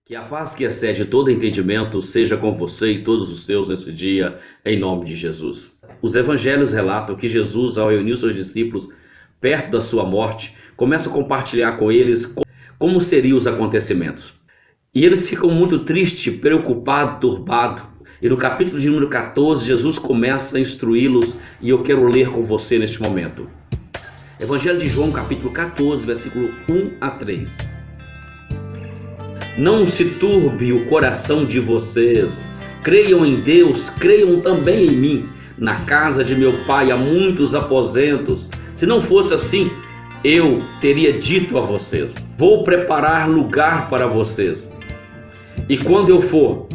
Que a paz que excede todo entendimento seja com você e todos os seus nesse dia, em nome de Jesus. Os evangelhos relatam que Jesus, ao reunir os seus discípulos perto da sua morte, começa a compartilhar com eles como seriam os acontecimentos. E eles ficam muito tristes, preocupados, turbados. E no capítulo de número 14, Jesus começa a instruí-los, e eu quero ler com você neste momento. Evangelho de João, capítulo 14, versículo 1 a 3. Não se turbe o coração de vocês. Creiam em Deus, creiam também em mim. Na casa de meu pai há muitos aposentos. Se não fosse assim, eu teria dito a vocês: vou preparar lugar para vocês. E quando eu for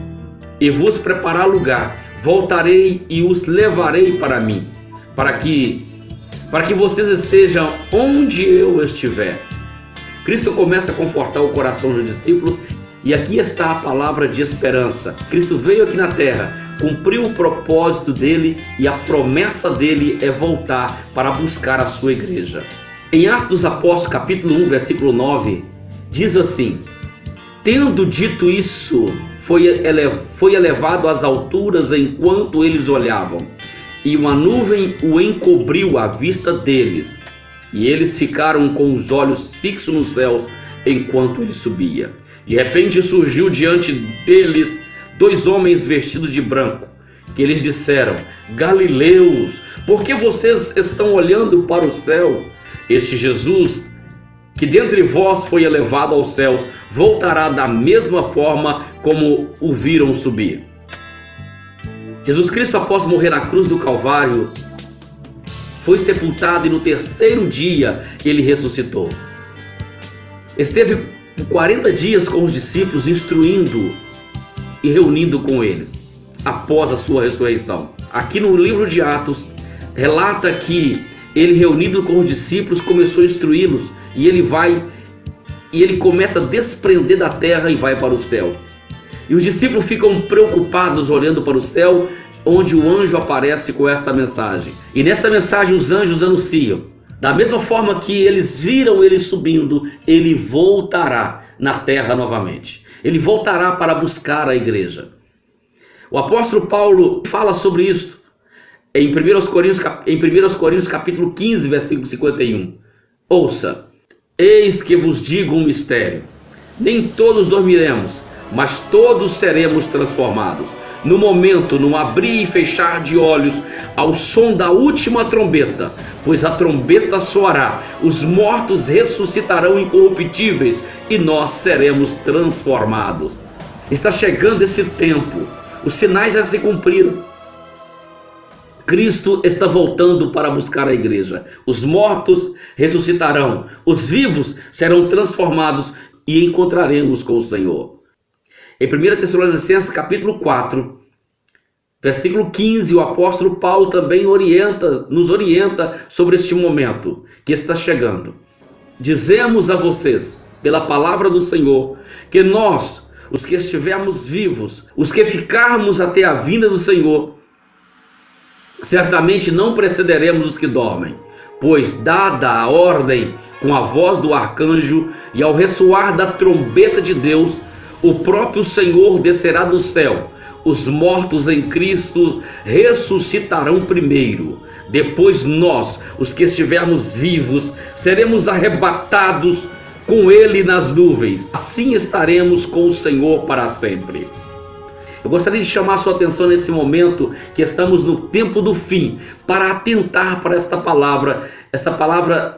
e vos preparar lugar, voltarei e os levarei para mim, para que vocês estejam onde eu estiver. Cristo começa a confortar o coração dos discípulos, e aqui está a palavra de esperança. Cristo veio aqui na terra, cumpriu o propósito dele, e a promessa dele é voltar para buscar a sua igreja. Em Atos dos Apóstolos, capítulo 1, versículo 9, diz assim: tendo dito isso, foi elevado às alturas enquanto eles olhavam, e uma nuvem o encobriu à vista deles. E eles ficaram com os olhos fixos nos céus enquanto ele subia. De repente surgiu diante deles dois homens vestidos de branco, que eles disseram: Galileus, por que vocês estão olhando para o céu? Este Jesus, que dentre vós foi elevado aos céus, voltará da mesma forma como o viram subir. Jesus Cristo, após morrer na cruz do Calvário, foi sepultado, e no terceiro dia ele ressuscitou. Esteve 40 dias com os discípulos, instruindo e reunindo com eles após a sua ressurreição. Aqui no livro de Atos relata que ele, reunido com os discípulos, começou a instruí-los, e ele começa a desprender da terra e vai para o céu. E os discípulos ficam preocupados olhando para o céu, onde o anjo aparece com esta mensagem. E nesta mensagem os anjos anunciam: da mesma forma que eles viram ele subindo, ele voltará na terra novamente. Ele voltará para buscar a igreja. O apóstolo Paulo fala sobre isso em 1 Coríntios capítulo 15, versículo 51. Ouça: eis que vos digo um mistério. Nem todos dormiremos, mas todos seremos transformados. No momento, num abrir e fechar de olhos, ao som da última trombeta, pois a trombeta soará, os mortos ressuscitarão incorruptíveis, e nós seremos transformados. Está chegando esse tempo, os sinais já se cumpriram. Cristo está voltando para buscar a igreja. Os mortos ressuscitarão, os vivos serão transformados, e encontraremos com o Senhor. Em 1 Tessalonicenses capítulo 4, versículo 15, o apóstolo Paulo também nos orienta sobre este momento que está chegando. Dizemos a vocês, pela palavra do Senhor, que nós, os que estivermos vivos, os que ficarmos até a vinda do Senhor, certamente não precederemos os que dormem. Pois, dada a ordem com a voz do arcanjo e ao ressoar da trombeta de Deus, o próprio Senhor descerá do céu. Os mortos em Cristo ressuscitarão primeiro. Depois nós, os que estivermos vivos, seremos arrebatados com Ele nas nuvens. Assim estaremos com o Senhor para sempre. Eu gostaria de chamar a sua atenção nesse momento, que estamos no tempo do fim, para atentar para esta palavra,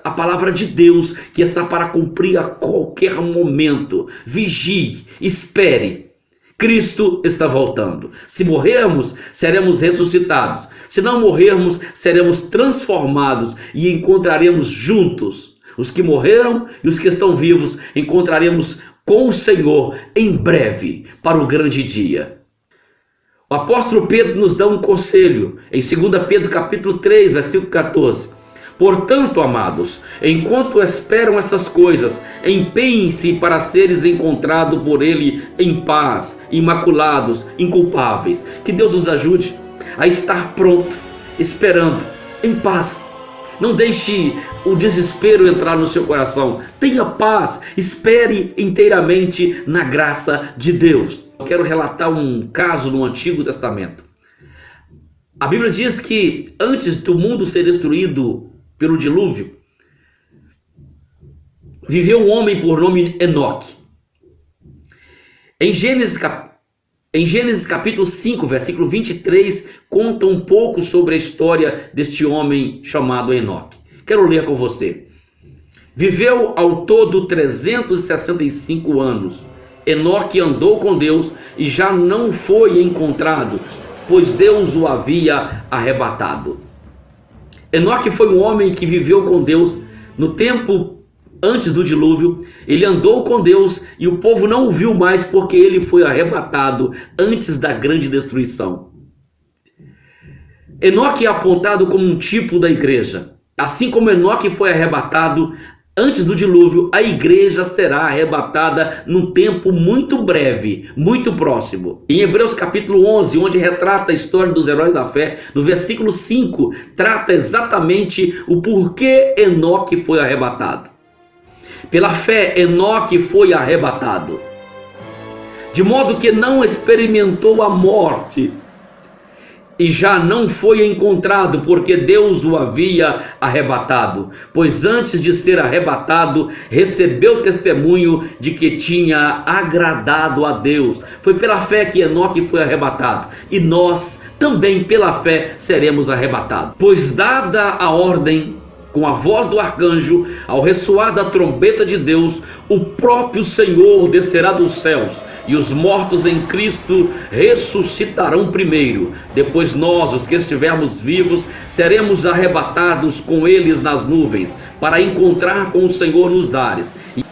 a palavra de Deus, que está para cumprir a qualquer momento. Vigie, espere. Cristo está voltando. Se morrermos, seremos ressuscitados. Se não morrermos, seremos transformados e encontraremos juntos. Os que morreram e os que estão vivos, encontraremos com o Senhor em breve, para o grande dia. O apóstolo Pedro nos dá um conselho em 2 Pedro capítulo 3, versículo 14. Portanto, amados, enquanto esperam essas coisas, empenhem-se para seres encontrados por Ele em paz, imaculados, inculpáveis. Que Deus nos ajude a estar pronto, esperando, em paz, Não deixe o desespero entrar no seu coração. Tenha paz. Espere inteiramente na graça de Deus. Eu quero relatar um caso no Antigo Testamento. A Bíblia diz que antes do mundo ser destruído pelo dilúvio, viveu um homem por nome Enoque. Em Gênesis capítulo 5, versículo 23, conta um pouco sobre a história deste homem chamado Enoque. Quero ler com você. Viveu ao todo 365 anos. Enoque andou com Deus e já não foi encontrado, pois Deus o havia arrebatado. Enoque foi um homem que viveu com Deus no tempo antes do dilúvio. Ele andou com Deus e o povo não o viu mais porque ele foi arrebatado antes da grande destruição. Enoque é apontado como um tipo da igreja. Assim como Enoque foi arrebatado antes do dilúvio, a igreja será arrebatada num tempo muito breve, muito próximo. Em Hebreus capítulo 11, onde retrata a história dos heróis da fé, no versículo 5, trata exatamente o porquê Enoque foi arrebatado. Pela fé, Enoque foi arrebatado, de modo que não experimentou a morte, e já não foi encontrado, porque Deus o havia arrebatado. Pois antes de ser arrebatado, recebeu testemunho de que tinha agradado a Deus. Foi pela fé que Enoque foi arrebatado, e nós também pela fé seremos arrebatados. Pois dada a ordem, com a voz do arcanjo, ao ressoar da trombeta de Deus, o próprio Senhor descerá dos céus, e os mortos em Cristo ressuscitarão primeiro. Depois nós, os que estivermos vivos, seremos arrebatados com eles nas nuvens, para encontrar com o Senhor nos ares. E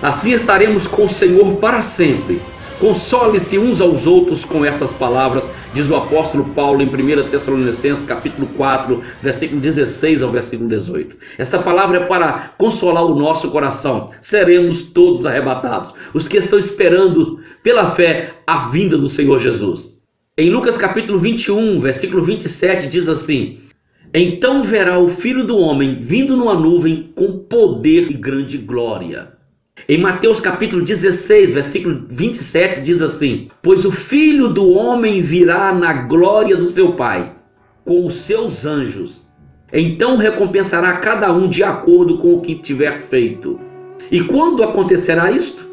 assim estaremos com o Senhor para sempre. Console-se uns aos outros com estas palavras, diz o apóstolo Paulo em 1 Tessalonicenses capítulo 4, versículo 16 ao versículo 18. Essa palavra é para consolar o nosso coração. Seremos todos arrebatados, os que estão esperando pela fé a vinda do Senhor Jesus. Em Lucas capítulo 21, versículo 27 diz assim: então verá o Filho do Homem vindo numa nuvem com poder e grande glória. Em Mateus capítulo 16, versículo 27 diz assim: pois o Filho do Homem virá na glória do seu Pai, com os seus anjos. Então recompensará cada um de acordo com o que tiver feito. E quando acontecerá isto?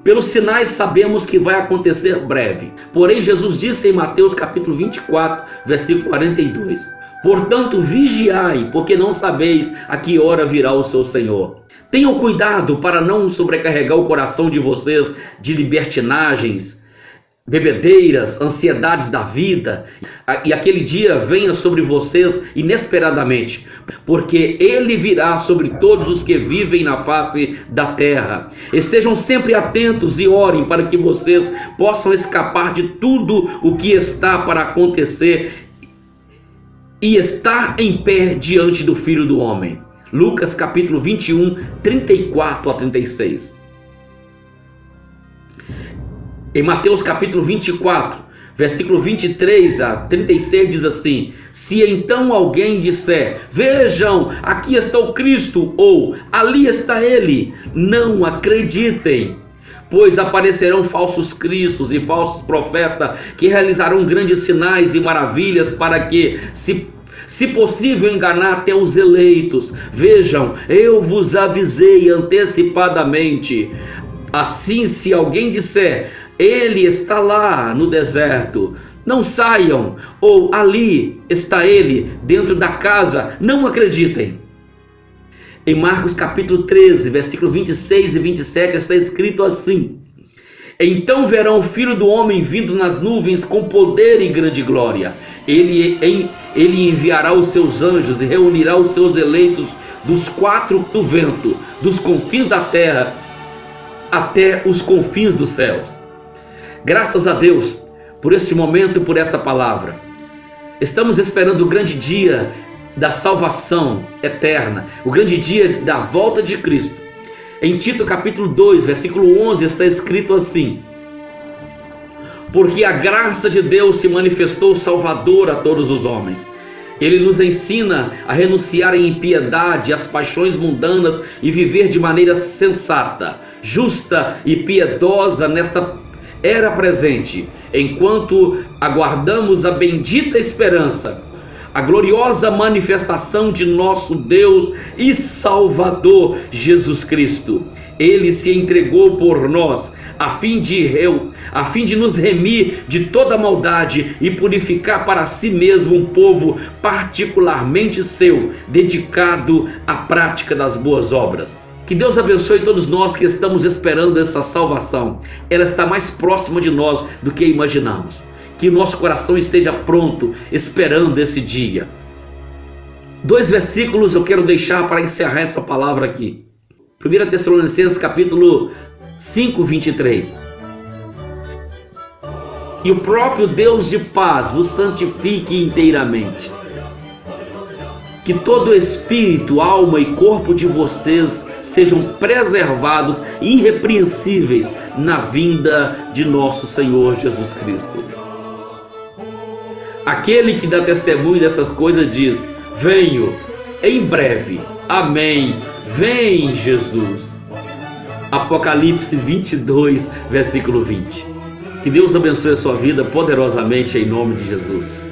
Pelos sinais sabemos que vai acontecer breve. Porém Jesus disse em Mateus capítulo 24, versículo 42: portanto vigiai, porque não sabeis a que hora virá o seu Senhor. Tenham cuidado para não sobrecarregar o coração de vocês de libertinagens, bebedeiras, ansiedades da vida, e aquele dia venha sobre vocês inesperadamente, porque ele virá sobre todos os que vivem na face da terra. Estejam sempre atentos e orem para que vocês possam escapar de tudo o que está para acontecer e estar em pé diante do Filho do Homem. Lucas capítulo 21, 34 a 36. Em Mateus capítulo 24, versículo 23 a 36 diz assim: se então alguém disser, vejam, aqui está o Cristo, ou ali está ele, não acreditem. Pois aparecerão falsos cristos e falsos profetas, que realizarão grandes sinais e maravilhas, para que, se possível, enganar até os eleitos. Vejam, eu vos avisei antecipadamente. Assim, se alguém disser, ele está lá no deserto, não saiam, ou ali está ele dentro da casa, não acreditem. Em Marcos capítulo 13, versículo 26 e 27 está escrito assim: então verão o Filho do Homem vindo nas nuvens com poder e grande glória. Ele enviará os seus anjos e reunirá os seus eleitos dos quatro do vento, dos confins da terra até os confins dos céus. Graças a Deus por esse momento e por essa palavra. Estamos esperando o grande dia da salvação eterna, o grande dia da volta de Cristo. Em Tito capítulo 2, versículo 11 está escrito assim: porque a graça de Deus se manifestou salvadora a todos os homens. Ele nos ensina a renunciar à impiedade, às paixões mundanas e viver de maneira sensata, justa e piedosa nesta era presente, enquanto aguardamos a bendita esperança, a gloriosa manifestação de nosso Deus e Salvador Jesus Cristo. Ele se entregou por nós, a fim de nos remir de toda maldade e purificar para si mesmo um povo particularmente seu, dedicado à prática das boas obras. Que Deus abençoe todos nós que estamos esperando essa salvação. Ela está mais próxima de nós do que imaginamos. Que o nosso coração esteja pronto, esperando esse dia. 2 versículos eu quero deixar para encerrar essa palavra aqui. 1 Tessalonicenses capítulo 5, 23. E o próprio Deus de paz vos santifique inteiramente. Que todo espírito, alma e corpo de vocês sejam preservados, irrepreensíveis na vinda de nosso Senhor Jesus Cristo. Aquele que dá testemunho dessas coisas diz: venho em breve. Amém. Vem, Jesus. Apocalipse 22, versículo 20. Que Deus abençoe a sua vida poderosamente em nome de Jesus.